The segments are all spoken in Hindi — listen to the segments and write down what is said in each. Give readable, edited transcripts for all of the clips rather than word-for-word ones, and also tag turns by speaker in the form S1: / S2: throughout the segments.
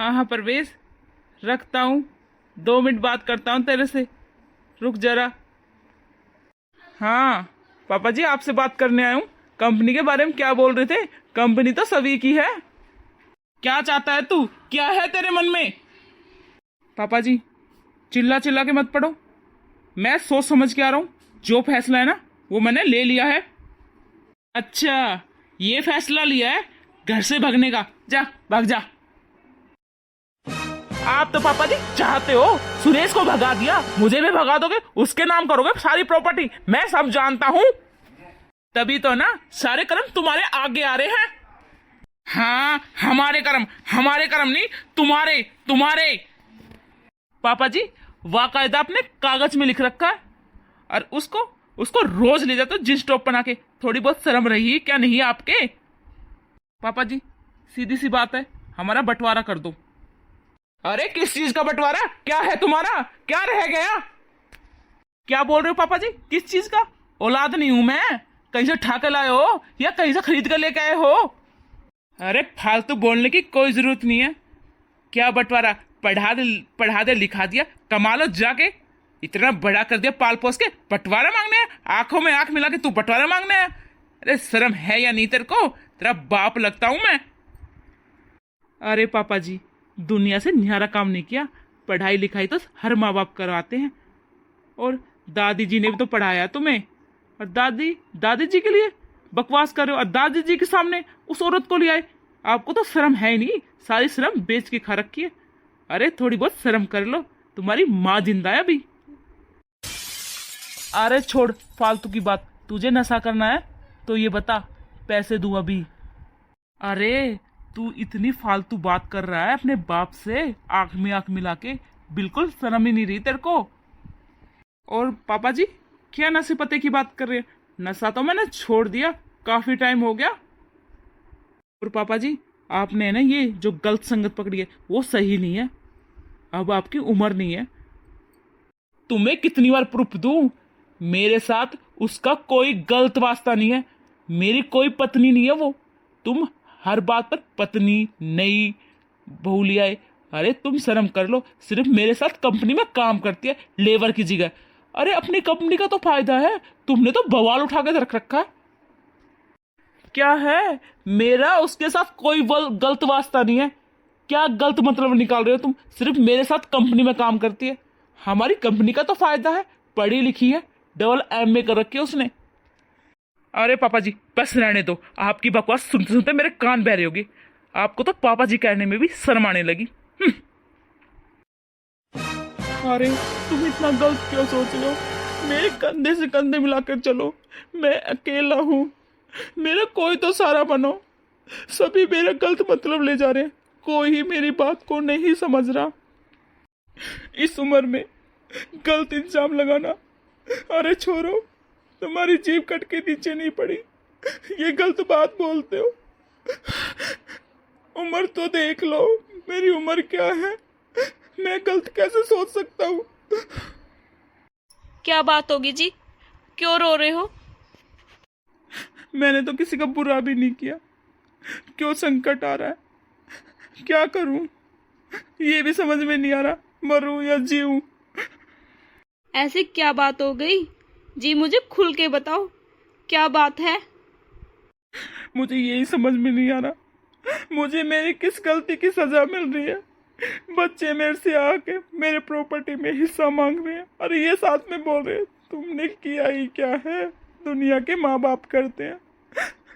S1: हाँ हाँ परवेज, रखता हूँ। 2 मिनट बात करता हूँ तेरे से। रुक जरा। हाँ पापा जी, आपसे बात करने आया हूँ। कंपनी के बारे में क्या बोल रहे थे? कंपनी तो सभी की है। क्या चाहता है तू? क्या है तेरे मन में? पापा जी, चिल्ला चिल्ला के मत पड़ो। मैं सोच समझ के आ रहा हूँ। जो फैसला है ना, वो मैंने ले लिया है। अच्छा, ये फैसला लिया है घर से भगने का? जा भाग जा। आप तो पापा जी चाहते हो सुरेश को भगा दिया, मुझे भी भगा दोगे, उसके नाम करोगे सारी प्रॉपर्टी। मैं सब जानता हूँ। तभी तो ना सारे कर्म तुम्हारे आगे आ रहे हैं। हाँ, हमारे कर्म नहीं, तुम्हारे तुम्हारे। पापा जी, वाकायदा आपने कागज में लिख रखा है। और उसको उसको रोज ले जाते हो जींस टॉप बना के। थोड़ी बहुत शर्म रही क्या नहीं आपके? पापा जी, सीधी सी बात है, हमारा बंटवारा कर दो। अरे किस चीज का बंटवारा? क्या है तुम्हारा? क्या रह गया? क्या बोल रहे हो पापा जी? किस चीज का? औलाद नहीं हूं मैं? कहीं से उठा के लाए हो या कहीं से खरीद कर लेके आए हो? अरे फालतू बोलने की कोई जरूरत नहीं है। क्या बंटवारा? पढ़ा दे लिखा दिया, कमा लो जाके। इतना बड़ा कर दिया पाल पोस के, बंटवारा मांगने हैं? आंखों में आंख मिला के तू बंटवारा मांगने है? अरे शर्म है या नहीं तेरे को? तेरा बाप लगता हूं मैं। अरे पापा जी, दुनिया से न्यारा काम नहीं किया। पढ़ाई लिखाई तो हर माँ बाप करवाते हैं। और दादी जी ने भी तो पढ़ाया तुम्हें। और दादी दादी जी के लिए बकवास कर रहे हो, और दादी जी के सामने उस औरत को ले आए। आपको तो शर्म है ही नहीं, सारी शर्म बेच के खा रखी है। अरे थोड़ी बहुत शर्म कर लो, तुम्हारी माँ जिंदा है अभी। अरे छोड़ फालतू की बात। तुझे नशा करना है तो ये बता, पैसे दूं अभी? अरे तू इतनी फालतू बात कर रहा है अपने बाप से, आंख में आंख मिला के। बिल्कुल शर्म ही नहीं रही तेरे को। और पापा जी, क्या नशे पते की बात कर रहे हैं? नशा तो मैंने छोड़ दिया, काफी टाइम हो गया। और पापा जी, आपने ना ये जो गलत संगत पकड़ी है वो सही नहीं है। अब आपकी उम्र नहीं है। तुम्हें कितनी बार प्रूफ दूं? मेरे साथ उसका कोई गलत वास्ता नहीं है। मेरी कोई पत्नी नहीं है वो। तुम हर बात पर पत्नी नई बहू लिया है। अरे तुम शर्म कर लो, सिर्फ मेरे साथ कंपनी में काम करती है लेबर की जगह। अरे अपनी कंपनी का तो फायदा है, तुमने तो बवाल उठा के रख रखा है। क्या है? मेरा उसके साथ कोई गलत वास्ता नहीं है। क्या गलत मतलब निकाल रहे हो तुम? सिर्फ मेरे साथ कंपनी में काम करती है, हमारी कंपनी का तो फायदा है। पढ़ी लिखी है, डबल एमए कर रखी है उसने। अरे पापा जी बस रहने दो, आपकी बकवास सुनते सुनते मेरे कान बह रहे होगी। आपको तो पापा जी कहने में भी शर्म आने लगी। अरे तुम इतना गलत क्यों सोच रहे हो? मेरे कंधे से कंधे मिलाकर चलो। मैं अकेला हूँ, मेरा कोई तो सहारा बनो। सभी मेरा गलत मतलब ले जा रहे हैं, कोई ही मेरी बात को नहीं समझ रहा। इस उम्र में गलत इंजाम लगाना, अरे छोड़ो, तुम्हारी जीभ कट के नीचे नहीं पड़ी, ये गलत बात बोलते हो। उम्र तो देख लो, मेरी उम्र क्या है? मैं गलत कैसे सोच सकता हूँ?
S2: क्या बात होगी जी? क्यों रो रहे हो?
S1: मैंने तो किसी का बुरा भी नहीं किया, क्यों संकट आ रहा है? क्या करूं, ये भी समझ में नहीं आ रहा, मरूं या जीऊं।
S2: ऐसी क्या बात हो गई जी? मुझे खुल के बताओ, क्या बात है?
S1: मुझे यही समझ में नहीं आ रहा, मुझे मेरी किस गलती की सजा मिल रही है। बच्चे मेरे से आके मेरे प्रॉपर्टी में हिस्सा मांग रहे हैं, और ये साथ में बोल रहे हैं तुमने किया ही क्या है, दुनिया के माँ बाप करते हैं।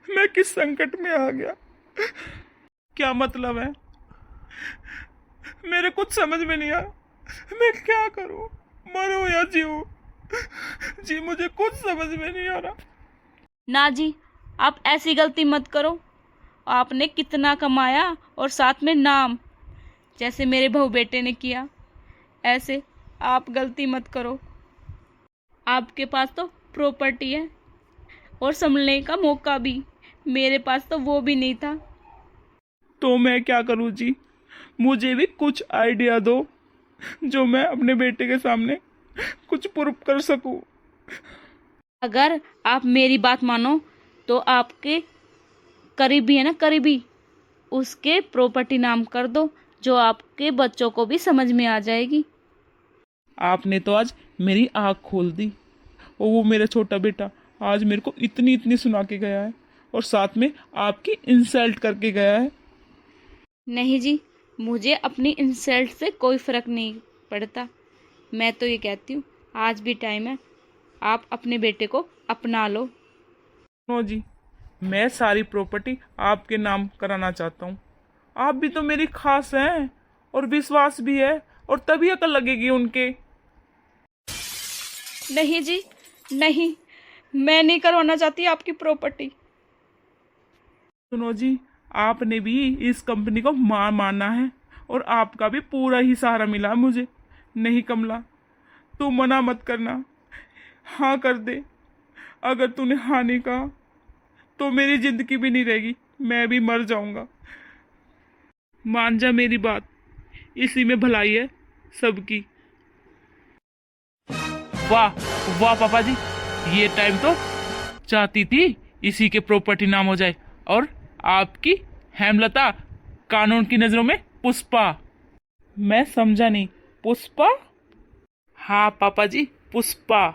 S1: मैं किस संकट में आ गया? क्या मतलब है? मेरे कुछ समझ में नहीं आ रहा, मैं क्या करूं, मरूं या जीऊं? जी मुझे कुछ समझ में नहीं आ रहा।
S2: ना जी, आप ऐसी गलती मत करो। आपने कितना कमाया और साथ में नाम, जैसे मेरे बहू बेटे ने किया। ऐसे आप गलती मत करो। आपके पास तो प्रॉपर्टी है और संभलने का मौका भी, मेरे पास तो वो भी नहीं था।
S1: तो मैं क्या करूं जी? मुझे भी कुछ आइडिया दो, जो मैं अपने बेटे के सामने कुछ प्रूव कर सकूं।
S2: अगर आप मेरी बात मानो तो आपके करीबी है ना, करीबी, उसके प्रॉपर्टी नाम कर दो, जो आपके बच्चों को भी समझ में आ जाएगी।
S1: आपने तो आज मेरी आँख खोल दी। और वो मेरा छोटा बेटा आज मेरे को इतनी इतनी सुना के गया है और साथ में आपकी इंसल्ट करके गया है।
S2: नहीं जी, मुझे अपनी इंसल्ट से कोई फ़र्क नहीं पड़ता। मैं तो ये कहती हूँ आज भी टाइम है, आप अपने बेटे को अपना लो।
S1: नो जी, मैं सारी प्रॉपर्टी आपके नाम कराना चाहता हूँ। आप भी तो मेरी खास हैं और विश्वास भी है, और तभी अकल लगेगी उनके।
S2: नहीं जी, नहीं, मैं नहीं करवाना चाहती आपकी प्रॉपर्टी।
S1: सुनो जी, आपने भी इस कंपनी को मां माना है और आपका भी पूरा ही सहारा मिला है मुझे। नहीं कमला, तू मना मत करना, हाँ कर दे। अगर तूने हाँ नहीं कहा तो मेरी जिंदगी भी नहीं रहेगी, मैं भी मर जाऊंगा। मान जा मेरी बात, इसी में भलाई है सबकी। वाह वाह पापा जी, ये टाइम तो चाहती थी इसी के प्रॉपर्टी नाम हो जाए, और आपकी हेमलता कानून की नजरों में पुष्पा। मैं समझा नहीं, पुष्पा? हाँ पापा जी, पुष्पा।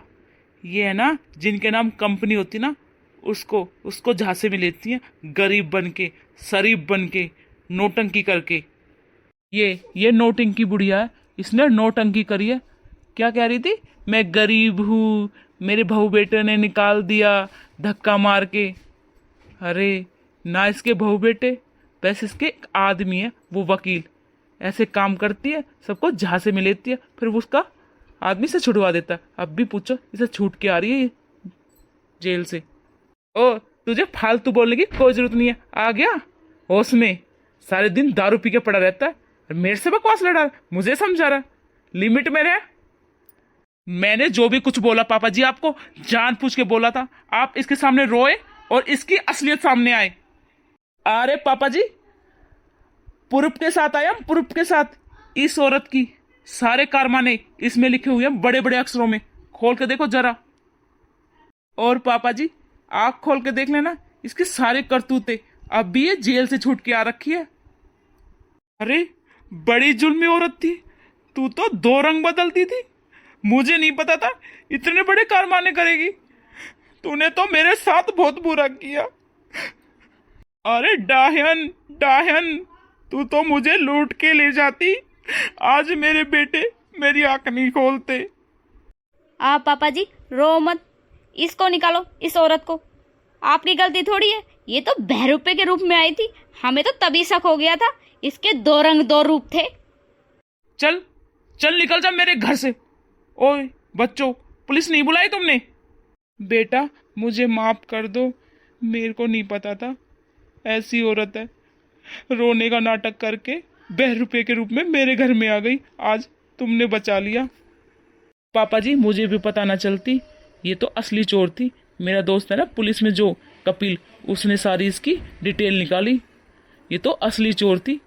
S1: ये है ना, जिनके नाम कंपनी होती ना, उसको झांसे में लेती है, गरीब बन के, शरीफ बन के, नोटंकी करके। ये नोटंकी बुढ़िया है, इसने नोटंकी करी है। क्या कह रही थी? मैं गरीब हूँ, मेरे बहू बेटे ने निकाल दिया धक्का मार के। अरे ना इसके बहू बेटे, वैसे इसके एक आदमी है, वो वकील। ऐसे काम करती है, सबको झांसे में लेती है, फिर वो उसका आदमी से छुड़वा देता है। अब भी पूछो, इसे छूट के आ रही है ये जेल से। ओ, तुझे फालतू बोलने की कोई जरूरत नहीं है। आ गया होश में? सारे दिन दारू पी के पड़ा रहता है और मेरे से बकवास लड़ा, मुझे समझा रहा। लिमिट में रहे। मैंने जो भी कुछ बोला पापा जी आपको जानबूझ के बोला था। आप इसके सामने रोए और इसकी असलियत सामने आए। अरे पापा जी, प्रूफ के साथ आया, प्रूफ के साथ। इस औरत की सारे कारनामे इसमें लिखे हुए हैं बड़े बड़े अक्षरों में, खोल के देखो जरा। और पापा जी आंख खोल के देख लेना, इसकी सारे करतूते। अब भी ये जेल से छूट के आ रखी है। अरे बड़ी जुल्मी औरत थी, तू तो 2 रंग बदलती थी। मुझे नहीं पता था इतने बड़े कारनामे करेगी। तूने तो मेरे साथ बहुत बुरा किया। अरे डाहन डाहन, तू तो मुझे लूट के ले जाती। आज मेरे बेटे मेरी आंख नहीं खोलते।
S2: आप पापा जी रो मत, इसको निकालो, इस औरत को। आपकी गलती थोड़ी है, ये तो बहरूपे के रूप में आई थी। हमें तो तभी शक हो गया था, इसके 2 रंग 2 रूप थे।
S1: चल चल निकल जा मेरे घर से। ओए बच्चों, पुलिस नहीं बुलाई तुमने? बेटा मुझे माफ कर दो, मेरे को नहीं पता था ऐसी औरत है। रोने का नाटक करके बहरूपे के रूप में मेरे घर में आ गई। आज तुमने बचा लिया। पापा जी मुझे भी पता ना चलती, ये तो असली चोर थी। मेरा दोस्त है ना पुलिस में जो कपिल, उसने सारी इसकी डिटेल निकाली। ये तो असली चोर थी।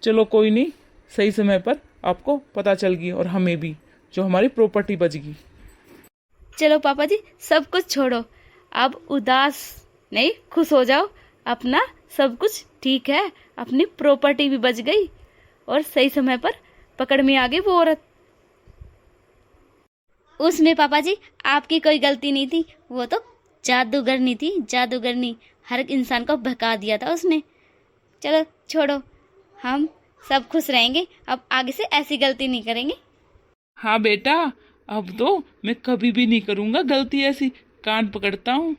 S1: चलो कोई नहीं, सही समय पर आपको पता चल गई और हमें भी, जो हमारी प्रॉपर्टी बच गई।
S2: चलो पापा जी सब कुछ छोड़ो, अब उदास नहीं, खुश हो जाओ। अपना सब कुछ ठीक है, अपनी प्रॉपर्टी भी बच गई और सही समय पर पकड़ में आ गई वो औरत। उसमें पापा जी आपकी कोई गलती नहीं थी, वो तो जादूगरनी थी, जादूगरनी। हर एक इंसान को बहका दिया था उसने। चलो छोड़ो, हम सब खुश रहेंगे, अब आगे से ऐसी गलती नहीं करेंगे।
S1: हाँ बेटा, अब तो मैं कभी भी नहीं करूँगा गलती ऐसी। कान पकड़ता हूँ।